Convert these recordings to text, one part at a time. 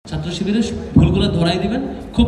ছাত্র শিবিরের ভুলগুলো ধরাই দিবেন খুব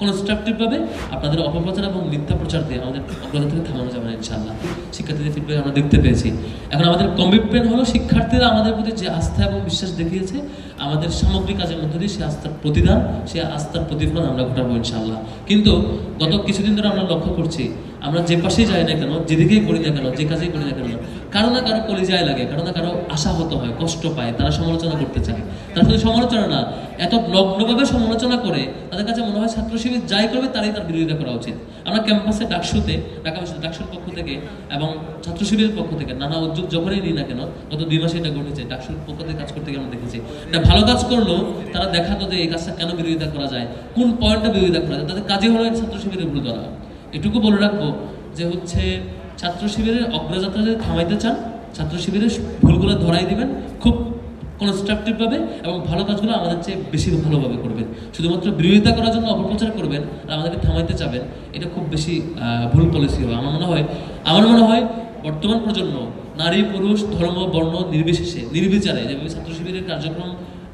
কনস্ট্রাকটিভভাবে। আপনাদের অপপ্রচার এবং মিথ্যা প্রচার দিয়ে আমাদের অগ্রগতি থামানো যাবে না ইনশাআল্লাহ। শিক্ষার্থীদের ফিডব্যাক আমরা দেখতে পেয়েছি। এখন আমাদের কমিটমেন্ট হলো শিক্ষার্থীরা আমাদের প্রতি যে আস্থা এবং বিশ্বাস দেখিয়েছে, আমাদের সামগ্রিক কাজের মধ্যে দিয়ে সেই আস্থার প্রতিদান, সেই আস্থার প্রতিফলন আমরা ঘটাবো ইনশাআল্লাহ। কিন্তু গত কিছুদিন ধরে আমরা লক্ষ্য করছি, আমরা যে পাশেই যাই না কেন, যেদিকেই করি না কেন, যে কাজেই করি না কেন, কারো না কারো কলিজায় লাগে, কারো না কারো আশাহত হয়, কষ্ট পায়, তারা সমালোচনা করতে চায়। তারা শুধু সমালোচনা না, এত নগ্নভাবে সমালোচনা করে তাদের কাছে মনে হয় ছাত্র শিবির যাই করবে তারই তার বিরোধিতা করা উচিত। আমরা ক্যাম্পাসে ডাকসুতে, ঢাকা বিশ্ববিদ্যালয় ডাকসুর পক্ষ থেকে এবং ছাত্র শিবিরের পক্ষ থেকে নানা উদ্যোগ যখনই নিই না কেন, গত 2 মাসে এটা ঘটেছে। ডাকসুর পক্ষ থেকে কাজ করতে গিয়ে আমরা দেখেছি, এটা ভালো কাজ করলেও তারা দেখাতো যে এই কাজটা কেন বিরোধিতা করা যায়, কোন পয়েন্টটা বিরোধিতা করা যায়। তাদের কাজে হলো ছাত্র শিবিরের ভুল ধরা। এটুকু বলে রাখবো যে হচ্ছে ছাত্র শিবিরের অগ্রযাত্রা যদি থামাইতে চান, ছাত্র শিবিরের ভুলগুলো ধরাই দিবেন খুব কনস্ট্রাকটিভভাবে এবং ভালো কাজগুলো আমাদের চেয়ে বেশি ভালোভাবে করবেন। শুধুমাত্র বিরোধিতা করার জন্য অপপ্রচার করবেন আর আমাদেরকে থামাইতে চাবেন, এটা খুব বেশি ভুল পলিসি হবে। আমার মনে হয় বর্তমান প্রজন্ম নারী পুরুষ ধর্ম বর্ণ নির্বিশেষে নির্বিচারে যেভাবে ছাত্র শিবিরের কার্যক্রম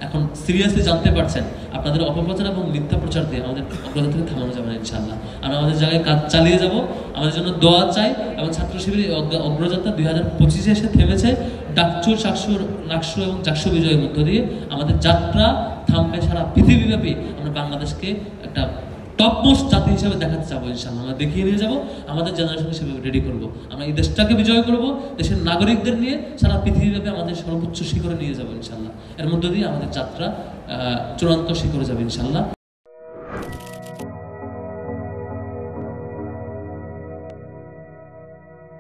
এখন সিরিয়াসলি জানতে পারছেন, আপনাদের অপপ্রচার এবং মিথ্যা প্রচার দিয়ে আমাদের অগ্রগতি থামানো যাবে না ইনশাআল্লাহ। আমরা আমাদের জায়গায় কাজ চালিয়ে যাব, আমাদের জন্য দোয়া চাই। এবং ছাত্র শিবিরের অগ্রযাত্রা 2025-এ এসে থেমেছে ডাকসুর, রাকসু এবং চাকসু বিজয়ের মধ্য দিয়ে। আমাদের যাত্রা থামবে সারা পৃথিবীব্যাপী। আমরা বাংলাদেশকে একটা টপ মোস্ট জাতি হিসেবে দেখাতে চাবো ইনশাআল্লাহ। আমরা দেখিয়ে নিয়ে যাবো, আমাদের জেনারেশনকে সেভাবে রেডি করবো। আমরা এই দেশটাকে বিজয় করবো, দেশের নাগরিকদের নিয়ে সারা পৃথিবীব্যাপী আমাদের সর্বোচ্চ শিখরে নিয়ে যাবো ইনশাআল্লাহ। এর মধ্য দিয়ে আমাদের যাত্রা চূড়ান্ত শিখরে যাবে ইনশাআল্লাহ।